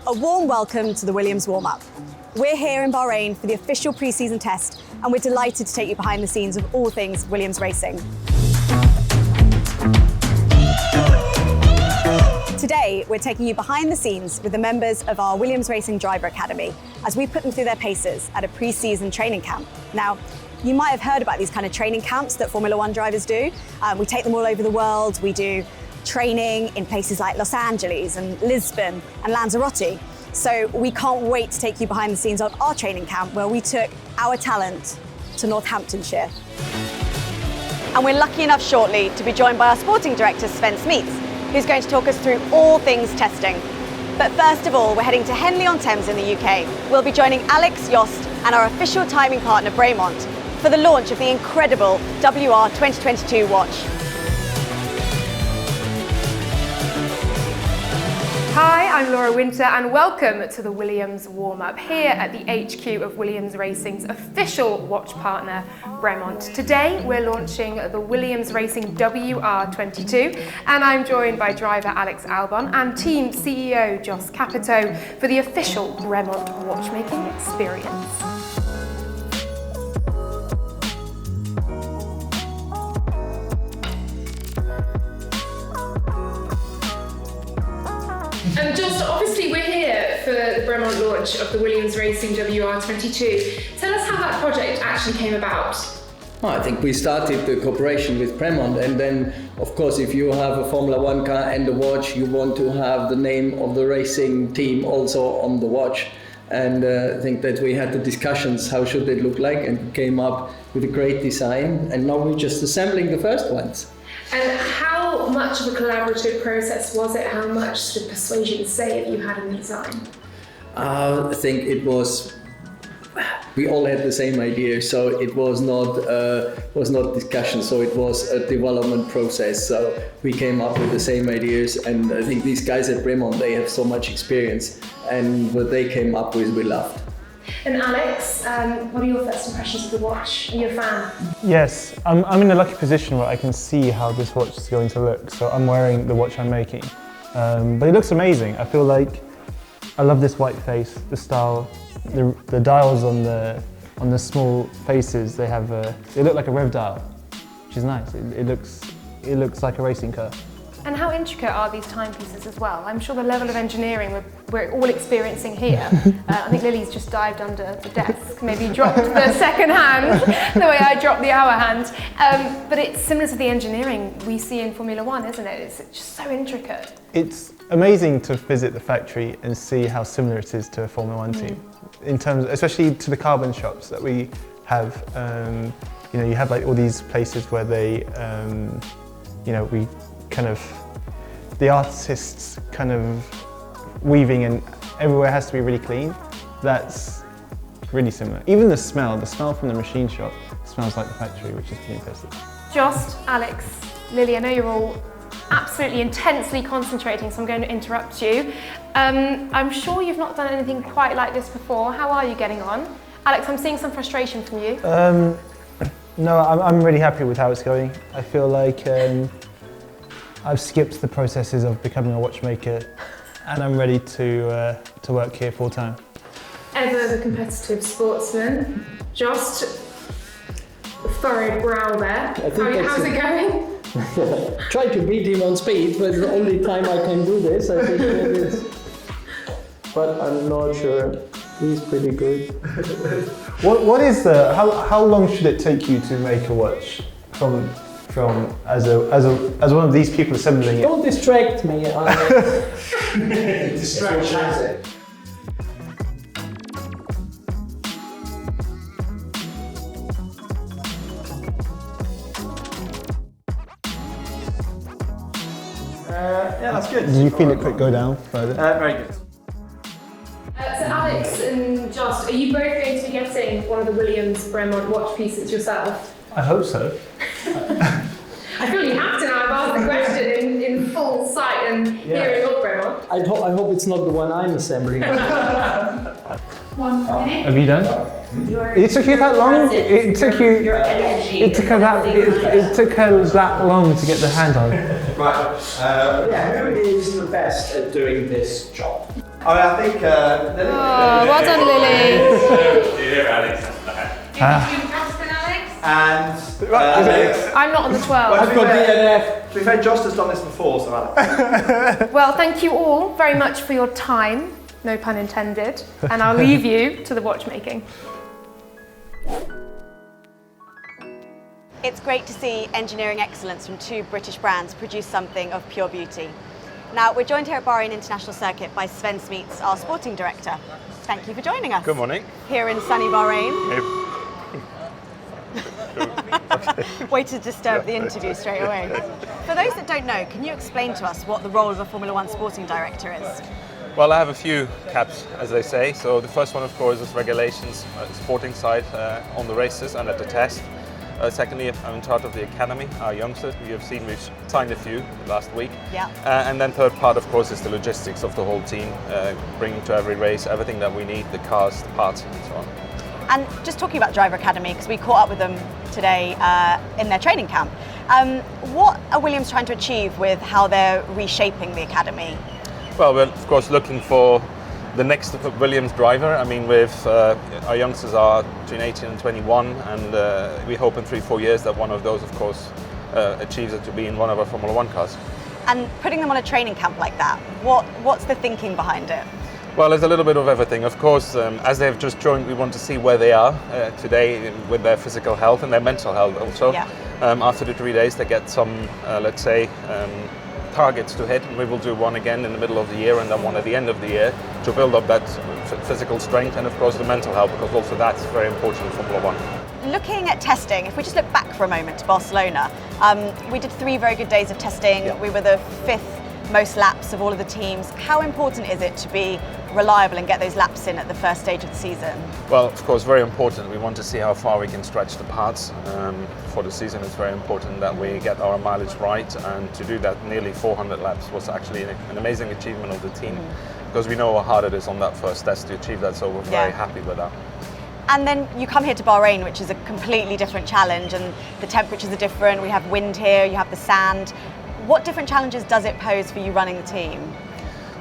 A warm welcome to the Williams warm-up. We're here in Bahrain for the official pre-season test, and we're delighted to take you behind the scenes of all things Williams racing. Today, we're taking you behind the scenes with the members of our Williams Racing Driver Academy as we put them through their paces at a pre-season training camp. Now, you might have heard about these kind of training camps that Formula One drivers do. We take them all over the world. We do training in places like Los Angeles and Lisbon and Lanzarote. So we can't wait to take you behind the scenes on our training camp where we took our talent to Northamptonshire. And we're lucky enough shortly to be joined by our sporting director, Sven Smets, who's going to talk us through all things testing. But first of all, we're heading to Henley-on-Thames in the UK. We'll be joining Alex Yost and our official timing partner, Bremont, for the launch of the incredible WR 2022 watch. Hi, I'm Laura Winter and welcome to the Williams warm-up here at the HQ of Williams Racing's official watch partner, Bremont. Today we're launching the Williams Racing WR22 and I'm joined by driver Alex Albon and team CEO Jos Capito for the official Bremont watchmaking experience. Jos, obviously we're here for the Bremont launch of the Williams Racing WR22. Tell us how that project actually came about. Well, I think we started the cooperation with Bremont, and then of course if you have a Formula One car and a watch, you want to have the name of the racing team also on the watch. And I think that we had the discussions, how should it look like, and came up with a great design, and now we're just assembling the first ones. And how much of a collaborative process was it? How much sort of persuasion say have you had in the design? I think it was, we all had the same idea, so it was not discussion, so it was a development process. So we came up with the same ideas, and I think these guys at Bremont, they have so much experience, and what they came up with, we loved. And Alex, what are your first impressions of the watch? Are you a fan? Yes, I'm in a lucky position where I can see how this watch is going to look. So I'm wearing the watch I'm making, but it looks amazing. I feel like I love this white face, the style, the dials on the small faces. They look like a rev dial, which is nice. It looks like a racing car. And how intricate are these timepieces as well? I'm sure the level of engineering we're all experiencing here. I think Lily's just dived under the desk, maybe dropped the second hand, the way I dropped the hour hand. But it's similar to the engineering we see in Formula One, isn't it? It's just so intricate. It's amazing to visit the factory and see how similar it is to a Formula One team. In terms, especially to the carbon shops that we have. You have like all these places where they, we kind of, the artists kind of weaving, and everywhere has to be really clean. That's really similar. Even the smell from the machine shop smells like the factory, which is fantastic. Jost, Alex, Lily, I know you're all absolutely intensely concentrating, so I'm going to interrupt you. I'm sure you've not done anything quite like this before. How are you getting on? Alex, I'm seeing some frustration from you. No, I'm really happy with how it's going. I feel like I've skipped the processes of becoming a watchmaker, and I'm ready to work here full time. Ever the competitive sportsman, Jost, furrowed brow there. How's it going? Try to beat him on speed, but the only time I can do this, I think it is. But I'm not sure. He's pretty good. What is how long should it take you to make a watch from as one of these people assembling it? Don't distract me. Distraction. Yeah, that's good. Did you feel it quick go down further? Very good. So Alex and Jost, are you both going to be getting one of the Williams Bremont watch pieces yourself? I hope so. I feel you have to now. I've asked the question in full sight and hearing of Bremont. I hope it's not the one I'm assembling. 1 minute. Have you done? It took you that long? It took her that long to get the hand on. Right. Who is the best at doing this job? I think Lily. Oh, well done, Lily. Do you hear Alex? And I'm not on the 12. I've got DNF. To be fair, Jost has done this before, so Alex. Well, thank you all very much for your time, no pun intended, and I'll leave you to the watchmaking. It's great to see engineering excellence from two British brands produce something of pure beauty. Now, we're joined here at Bahrain International Circuit by Sven Smeets, our sporting director. Thank you for joining us. Good morning. Here in sunny Bahrain. Way to disturb the interview straight away. For those that don't know, can you explain to us what the role of a Formula One sporting director is? Well, I have a few caps, as they say. So the first one, of course, is regulations, sporting side on the races and at the test. Secondly, I'm in charge of the academy, our youngsters. You have seen we've signed a few last week. Yeah. And then third part, of course, is the logistics of the whole team, bringing to every race everything that we need, the cars, the parts, and so on. And just talking about Driver Academy, because we caught up with them today in their training camp, what are Williams trying to achieve with how they're reshaping the academy? Well, we're of course looking for the next Williams driver. I mean, our youngsters are between 18 and 21, and we hope in 3-4 years that one of those, of course, achieves it to be in one of our Formula One cars. And putting them on a training camp like that, what's the thinking behind it? Well, there's a little bit of everything. Of course, as they've just joined, we want to see where they are today with their physical health and their mental health also. Yeah. After the 3 days, they get some, let's say, targets to hit, and we will do one again in the middle of the year and then one at the end of the year to build up that physical strength and, of course, the mental health, because also that's very important in Formula One. Looking at testing, if we just look back for a moment to Barcelona, we did 3 very good days of testing. Yeah. We were the 5th most laps of all of the teams. How important is it to be reliable and get those laps in at the first stage of the season? Well, of course, very important. We want to see how far we can stretch the parts. For the season, it's very important that we get our mileage right, and to do that, nearly 400 laps was actually an amazing achievement of the team, because we know how hard it is on that first test to achieve that, so we're very happy with that. And then you come here to Bahrain, which is a completely different challenge, and the temperatures are different. We have wind here, you have the sand. What different challenges does it pose for you running the team?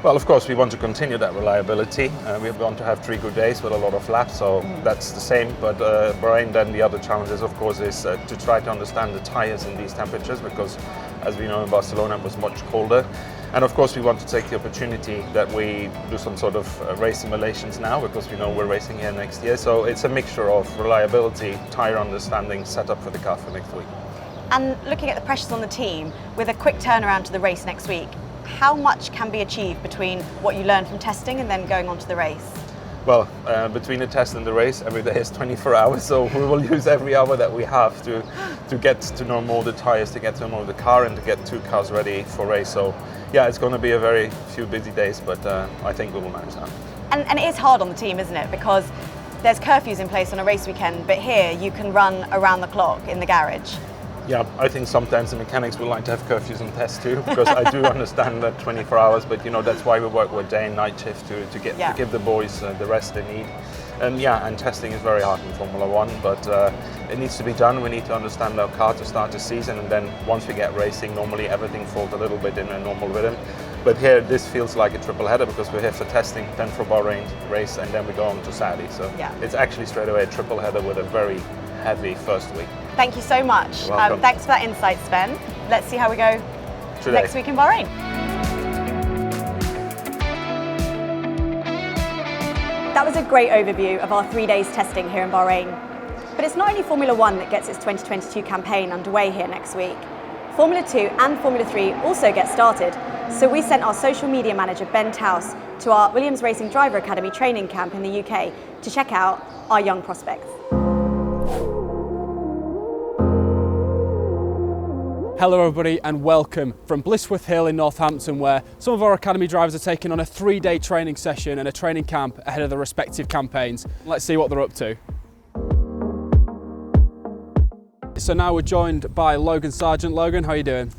Well, of course, we want to continue that reliability. We are going to have 3 good days with a lot of laps, so that's the same. But Bahrain, then the other challenges, of course, is to try to understand the tyres in these temperatures, because, as we know, in Barcelona it was much colder. And of course, we want to take the opportunity that we do some sort of race simulations now, because we know we're racing here next year. So it's a mixture of reliability, tyre understanding, setup for the car for next week. And looking at the pressures on the team, with a quick turnaround to the race next week, how much can be achieved between what you learn from testing and then going on to the race? Well, between the test and the race, every day is 24 hours, so we will use every hour that we have to get to know more the tyres, to get to know the car, and to get 2 cars ready for race. So yeah, it's going to be a very few busy days, but I think we will manage that. And it is hard on the team, isn't it? Because there's curfews in place on a race weekend, but here you can run around the clock in the garage. Yeah, I think sometimes the mechanics would like to have curfews and tests too, because I do understand that 24 hours, but you know, that's why we work with day and night shift to give the boys the rest they need. And yeah, and testing is very hard in Formula One, but it needs to be done. We need to understand our car to start the season, and then once we get racing, normally everything falls a little bit in a normal rhythm. But here, this feels like a triple header, because we're here for testing, then for Bahrain race, and then we go on to Saudi. So it's actually straight away a triple header with a very heavy first week. Thank you so much. Thanks for that insight, Sven. Let's see how we go next week in Bahrain. That was a great overview of our 3 days testing here in Bahrain. But it's not only Formula One that gets its 2022 campaign underway here next week. Formula 2 and Formula 3 also get started, so we sent our social media manager Ben Taus to our Williams Racing Driver Academy training camp in the UK to check out our young prospects. Hello everybody and welcome from Blissworth Hill in Northampton, where some of our academy drivers are taking on a 3-day training session and a training camp ahead of their respective campaigns. Let's see what they're up to. So now we're joined by Logan Sargent. Logan, how are you doing?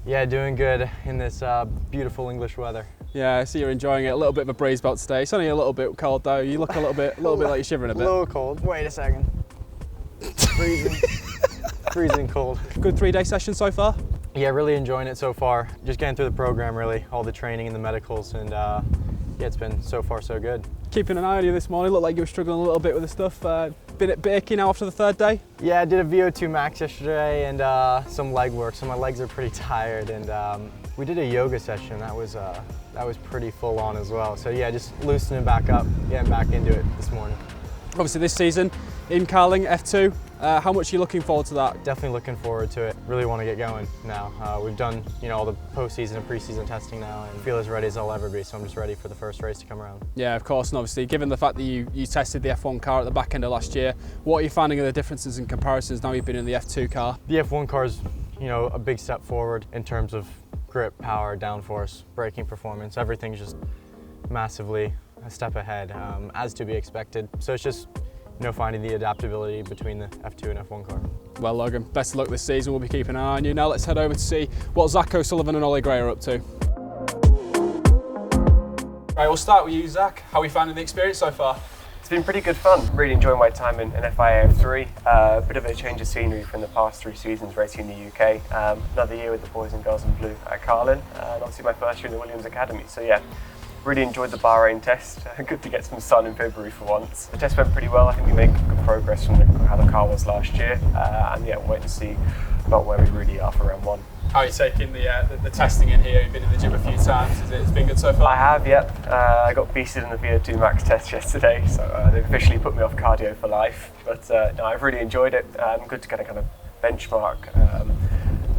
Yeah, doing good in this beautiful English weather. Yeah, I see you're enjoying it. A little bit of a breeze belt today. It's only a little bit cold though. You look a little bit like you're shivering a bit. A little cold. Wait a second. Freezing. Freezing cold. Good 3-day session so far? Yeah, really enjoying it so far. Just getting through the program really, all the training and the medicals, and yeah, it's been so far so good. Keeping an eye on you this morning, looked like you were struggling a little bit with the stuff. Been a bit achy now after the third day? Yeah, I did a VO2 max yesterday and some leg work, so my legs are pretty tired. And we did a yoga session. That was pretty full on as well. So yeah, just loosening back up, getting back into it this morning. Obviously this season in Carling, F2, how much are you looking forward to that? Definitely looking forward to it. Really want to get going now. We've done, all the postseason and preseason testing now and feel as ready as I'll ever be, so I'm just ready for the first race to come around. Yeah, of course, and obviously given the fact that you tested the F1 car at the back end of last year, what are you finding are the differences and comparisons now you've been in the F2 car? The F1 car is, a big step forward in terms of grip, power, downforce, braking performance. Everything's just massively a step ahead, as to be expected. So it's just finding the adaptability between the F2 and F1 car. Well, Logan, best of luck this season. We'll be keeping an eye on you. Now let's head over to see what Zach O'Sullivan and Ollie Gray are up to. Right, we'll start with you, Zach. How are you finding the experience so far? It's been pretty good fun. Really enjoying my time in FIA F3. A bit of a change of scenery from the past 3 seasons racing in the UK. Another year with the boys and girls in blue at Carlin, and obviously my first year in the Williams Academy. So yeah, really enjoyed the Bahrain test. Good to get some sun in February for once. The test went pretty well. I think we made good progress from how the car was last year. And yeah, we'll wait to see about where we really are for round 1. How are you taking the testing in here? You've been in the gym a few times. It's been good so far? I have, yep. I got beasted in the VO2 max test yesterday, so they've officially put me off cardio for life. But no, I've really enjoyed it. Good to get a kind of benchmark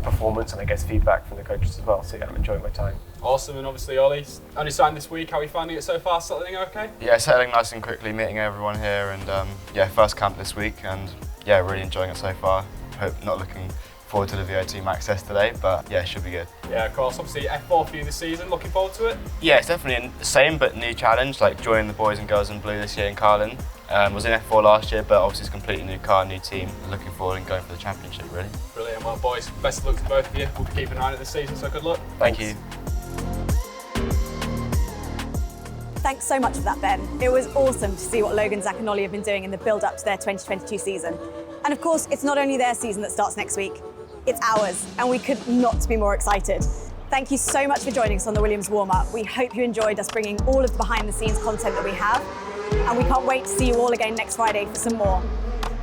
performance and I guess feedback from the coaches as well. So yeah, I'm enjoying my time. Awesome, and obviously Ollie, only signed this week. How are you finding it so far? Settling okay? Yeah, settling nice and quickly, meeting everyone here, and yeah, first camp this week, and yeah, really enjoying it so far. Not looking forward to the VO2 max test today, but yeah, it should be good. Yeah, of course. Obviously F4 for you this season. Looking forward to it? Yeah, it's definitely the same but new challenge, like joining the boys and girls in blue this year in Carlin. Was in F4 last year, but obviously it's a completely new car, new team. Looking forward and going for the championship, really. Brilliant. Well, boys, best of luck to both of you. We'll be keeping an eye on it this season, so good luck. Thank you. Thanks so much for that, Ben. It was awesome to see what Logan, Zach and Ollie have been doing in the build-up to their 2022 season. And of course, it's not only their season that starts next week, it's ours, and we could not be more excited. Thank you so much for joining us on the Williams warm-up. We hope you enjoyed us bringing all of the behind-the-scenes content that we have, and we can't wait to see you all again next Friday for some more.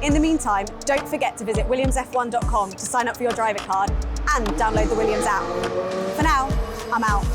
In the meantime, don't forget to visit williamsf1.com to sign up for your driver card and download the Williams app. For now, I'm out.